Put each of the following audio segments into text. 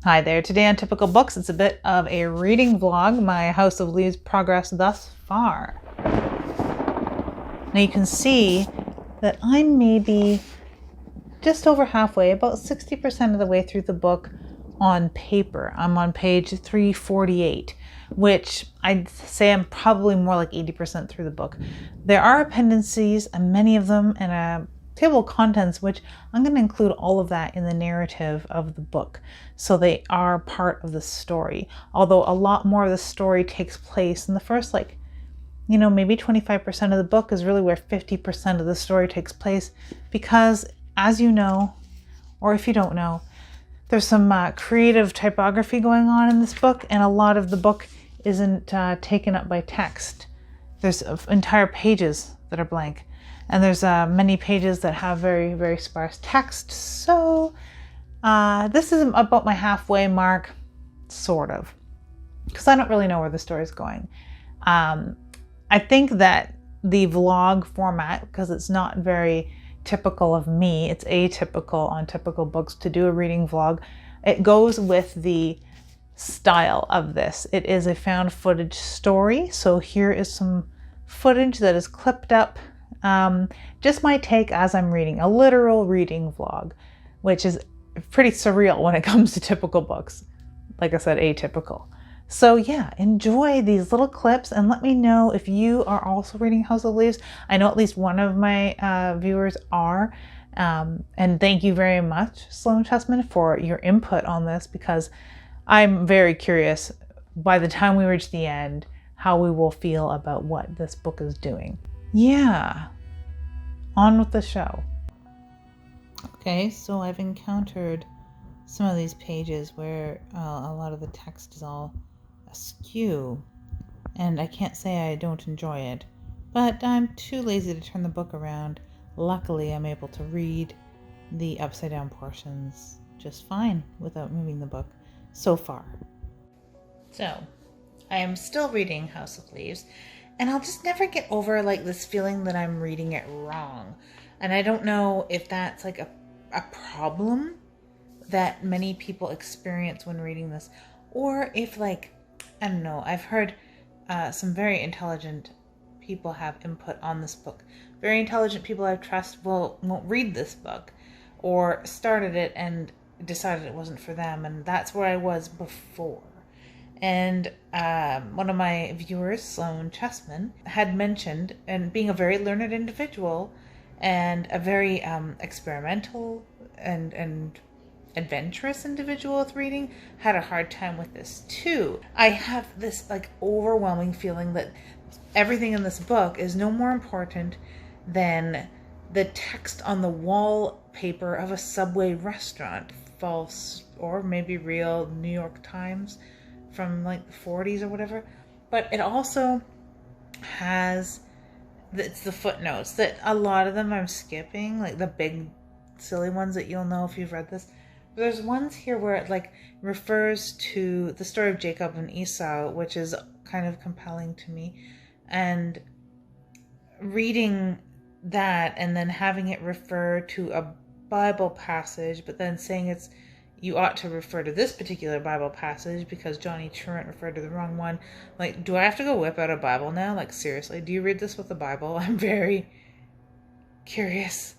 Hi there. Today on Typical Books, it's a bit of a reading vlog, my House of Leaves progress thus far. Now you can see that I'm maybe just over halfway, about 60% of the way through the book on paper. I'm on page 348, which I'd say I'm probably more like 80% through the book. There are appendices, and many of them, and a table of contents, which I'm going to include all of that in the narrative of the book. So they are part of the story. Although a lot more of the story takes place in the first, maybe 25% of the book is really where 50% of the story takes place. Because, as you know, or if you don't know, there's some creative typography going on in this book, and a lot of the book isn't taken up by text. There's entire pages that are blank. And there's many pages that have very, very sparse text. So this is about my halfway mark, sort of, because I don't really know where the story is going. I think that the vlog format, because it's not very typical of me, it's atypical on Typical Books to do a reading vlog. It goes with the style of this. It is a found footage story. So here is some footage that is clipped up. Just my take as I'm reading, a literal reading vlog, which is pretty surreal when it comes to Typical Books. Like I said, atypical. So yeah, enjoy these little clips and let me know if you are also reading House of Leaves. I know at least one of my viewers are. And thank you very much, Sloan Chessman, for your input on this, because I'm very curious by the time we reach the end how we will feel about what this book is doing. Yeah, on with the show. Okay, so I've encountered some of these pages where a lot of the text is all askew, and I can't say I don't enjoy it, but I'm too lazy to turn the book around. Luckily, I'm able to read the upside down portions just fine without moving the book so far. So, I am still reading House of Leaves, and I'll just never get over this feeling that I'm reading it wrong. And I don't know if that's a problem that many people experience when reading this, or if I don't know, I've heard some very intelligent people have input on this book. Very intelligent people I trust won't read this book, or started it and decided it wasn't for them, and that's where I was before. And one of my viewers, Sloan Chessman, had mentioned, and being a very learned individual and a very experimental and adventurous individual with reading, had a hard time with this too. I have this overwhelming feeling that everything in this book is no more important than the text on the wallpaper of a Subway restaurant. False or maybe real New York Times from the 40s or whatever. But it also has, it's the footnotes that a lot of them I'm skipping, the big silly ones that you'll know if you've read this. But there's ones here where it refers to the story of Jacob and Esau, which is kind of compelling to me. And reading that and then having it refer to a Bible passage, but then saying you ought to refer to this particular Bible passage because Johnny Truant referred to the wrong one. Do I have to go whip out a Bible now? Seriously, do you read this with the Bible? I'm very curious.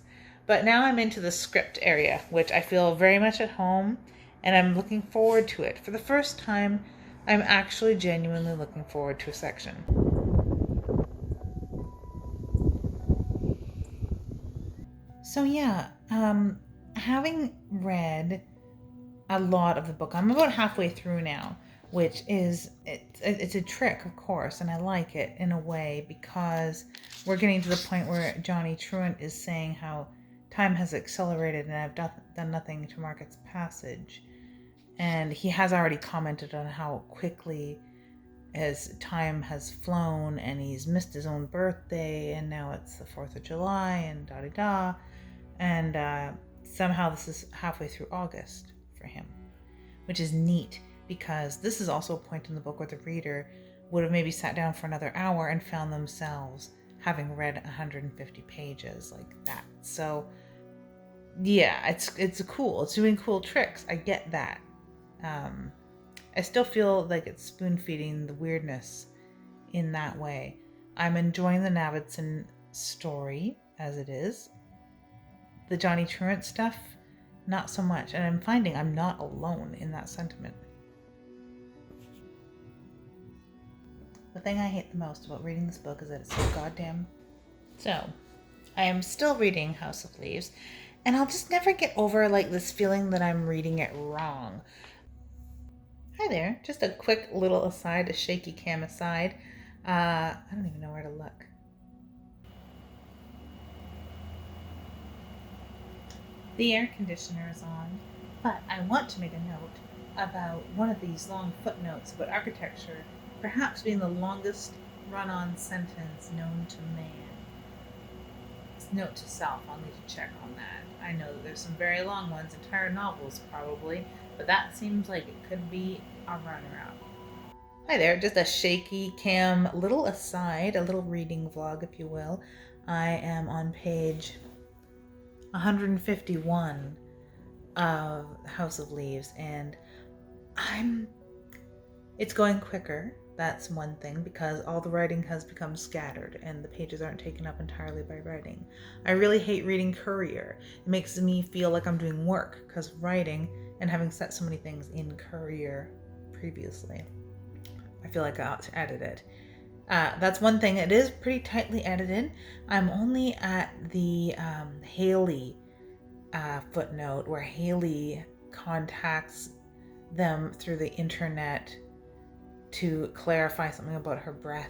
But now I'm into the script area, which I feel very much at home, and I'm looking forward to it. For the first time, I'm actually genuinely looking forward to a section. So yeah, having read a lot of the book, I'm about halfway through now, which is, it's a trick, of course, and I like it in a way because we're getting to the point where Johnny Truant is saying how time has accelerated and I've done nothing to mark its passage. And he has already commented on how quickly his time has flown, and he's missed his own birthday, and now it's the 4th of July, and da-da-da. And somehow this is halfway through August for him, which is neat because this is also a point in the book where the reader would have maybe sat down for another hour and found themselves having read 150 pages like that. So yeah, it's cool. It's doing cool tricks. I get that. I still feel like it's spoon feeding the weirdness in that way. I'm enjoying the Navidson story as it is. The Johnny Truant stuff, not so much. And I'm finding I'm not alone in that sentiment. The thing I hate the most about reading this book is that it's so goddamn... So, I am still reading House of Leaves, and I'll just never get over like this feeling that I'm reading it wrong. Hi there, just a quick little aside, a shaky cam aside. I don't even know where to look. The air conditioner is on, but I want to make a note about one of these long footnotes about architecture perhaps being the longest run-on sentence known to man. Note to self, I'll need to check on that. I know that there's some very long ones, entire novels probably, but that seems like it could be a runner-up. Hi there, just a shaky cam little aside, a little reading vlog if you will. I am on page 151 of House of Leaves, and it's going quicker. That's one thing, because all the writing has become scattered and the pages aren't taken up entirely by writing. I really hate reading Courier. It makes me feel like I'm doing work, because writing and having set so many things in Courier previously, I feel like I ought to edit it. That's one thing. It is pretty tightly edited. I'm only at the Haley footnote where Haley contacts them through the internet to clarify something about her breath.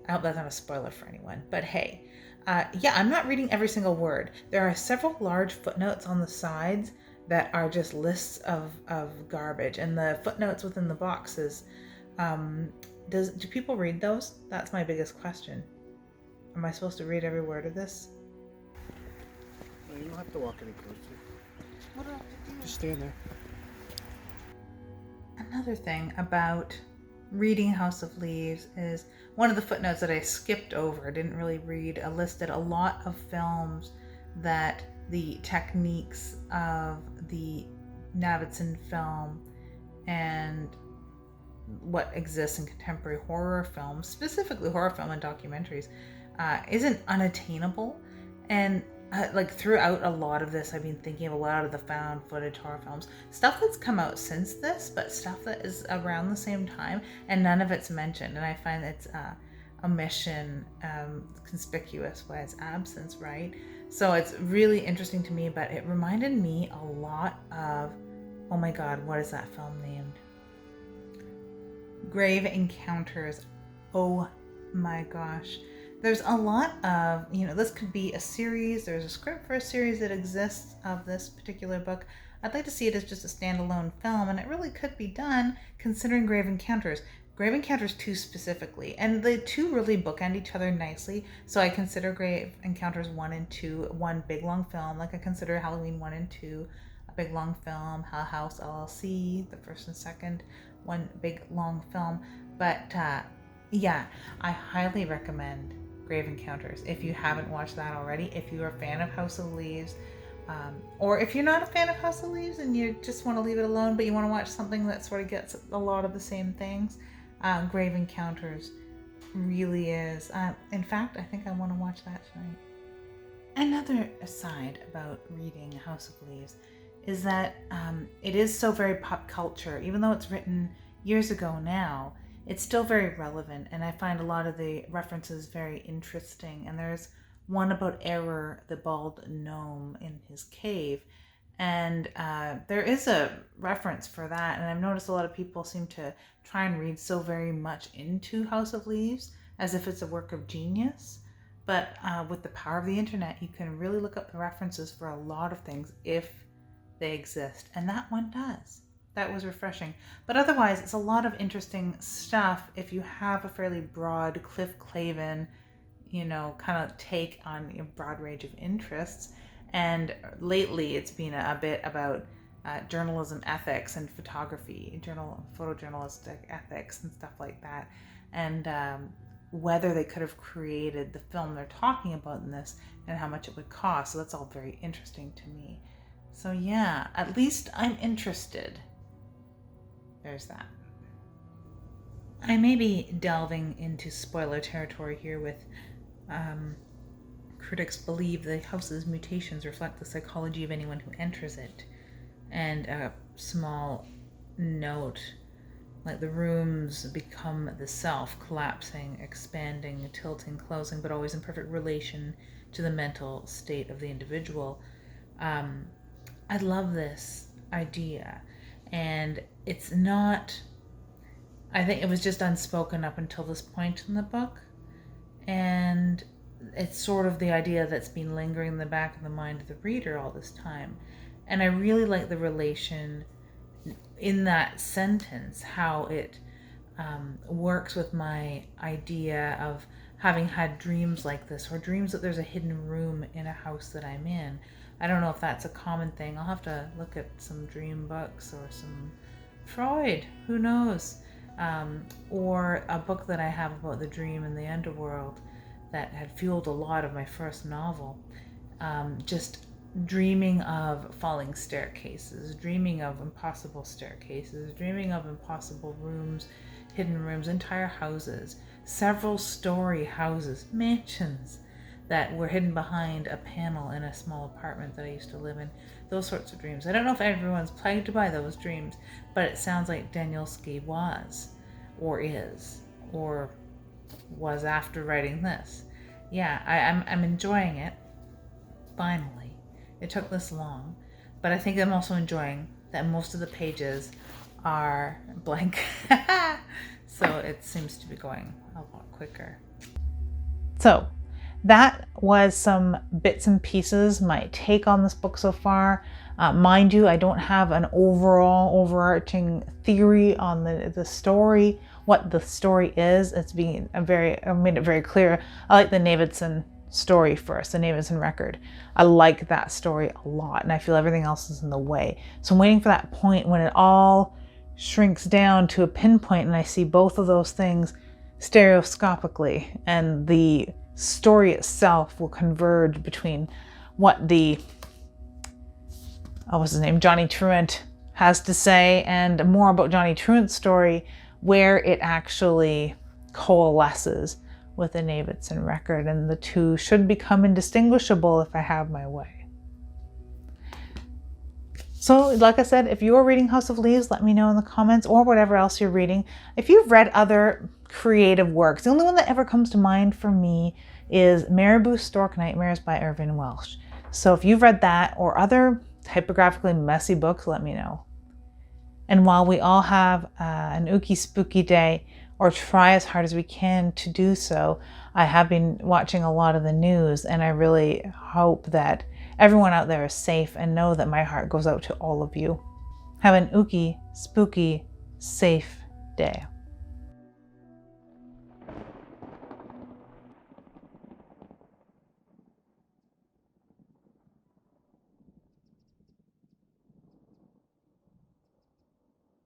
I hope that's not a spoiler for anyone, but hey. Yeah, I'm not reading every single word. There are several large footnotes on the sides that are just lists of garbage, and the footnotes within the boxes, do people read those? That's my biggest question. Am I supposed to read every word of this? No, you don't have to walk any closer. What do I have to do? Just stand there. Another thing about reading House of Leaves is one of the footnotes that I skipped over, didn't really read, listed a lot of films that the techniques of the Navidson film and what exists in contemporary horror films, specifically horror film and documentaries, isn't unattainable. And like throughout a lot of this, I've been thinking of a lot of the found footage horror films, stuff that's come out since this, but stuff that is around the same time, and none of it's mentioned. And I find it's omission conspicuous by its absence, right? So it's really interesting to me, but it reminded me a lot of, oh my god, what is that film named? Grave Encounters. Oh my gosh. There's a lot of, this could be a series. There's a script for a series that exists of this particular book. I'd like to see it as just a standalone film, and it really could be done considering Grave Encounters. Grave Encounters 2 specifically, and the two really bookend each other nicely, so I consider Grave Encounters 1 and 2 one big long film, like I consider Halloween 1 and 2 a big long film, Hell House LLC, the first and second, one big long film. But yeah, I highly recommend Grave Encounters if you haven't watched that already. If you're a fan of House of Leaves, or if you're not a fan of House of Leaves and you just want to leave it alone, but you want to watch something that sort of gets a lot of the same things, Grave Encounters really is. In fact, I think I want to watch that tonight. Another aside about reading House of Leaves is that it is so very pop culture. Even though it's written years ago now, it's still very relevant, and I find a lot of the references very interesting. And there's one about Error, the bald gnome in his cave, and there is a reference for that. And I've noticed a lot of people seem to try and read so very much into House of Leaves as if it's a work of genius. But with the power of the internet, you can really look up the references for a lot of things if they exist, and that one does. That was refreshing. But otherwise, it's a lot of interesting stuff if you have a fairly broad Cliff Clavin, kind of take on a broad range of interests. And lately, it's been a bit about journalism ethics and photography, photojournalistic ethics and stuff like that. And whether they could have created the film they're talking about in this and how much it would cost. So that's all very interesting to me. So yeah, at least I'm interested. there's that. I may be delving into spoiler territory here with critics believe the house's mutations reflect the psychology of anyone who enters it. And a small note, like the rooms become the self, collapsing, expanding, tilting, closing, but always in perfect relation to the mental state of the individual. I love this idea. And it's not, I think it was just unspoken up until this point in the book. And it's sort of the idea that's been lingering in the back of the mind of the reader all this time. And I really like the relation in that sentence, how it works with my idea of having had dreams like this, or dreams that there's a hidden room in a house that I'm in. I don't know if that's a common thing. I'll have to look at some dream books or some Freud, who knows? Or a book that I have about the dream in the underworld that had fueled a lot of my first novel. Just dreaming of falling staircases, dreaming of impossible staircases, dreaming of impossible rooms, hidden rooms, entire houses, several story houses, mansions that were hidden behind a panel in a small apartment that I used to live in. Those sorts of dreams. I don't know if everyone's plagued by those dreams, but it sounds like Danielski was, or is, or was after writing this. Yeah, I'm enjoying it, finally. It took this long, but I think I'm also enjoying that most of the pages are blank. So it seems to be going a lot quicker. So that was some bits and pieces, my take on this book so far. Mind you, I don't have an overall overarching theory on the story, what the story is. It's being I made it very clear. I like the Navidson story first, the Navidson record. I like that story a lot, and I feel everything else is in the way. So I'm waiting for that point when it all shrinks down to a pinpoint and I see both of those things stereoscopically, and the story itself will converge between what the what's his name, Johnny Truant has to say, and more about Johnny Truant's story, where it actually coalesces with the Navidson record, and the two should become indistinguishable if I have my way. So, like I said, if you're reading House of Leaves, let me know in the comments, or whatever else you're reading. If you've read other creative works, the only one that ever comes to mind for me is Marabou Stork Nightmares by Irvine Welsh. So if you've read that or other typographically messy books, let me know. And while we all have an ooky spooky day, or try as hard as we can to do so, I have been watching a lot of the news, and I really hope that everyone out there is safe, and know that my heart goes out to all of you. Have an ooky, spooky, safe day.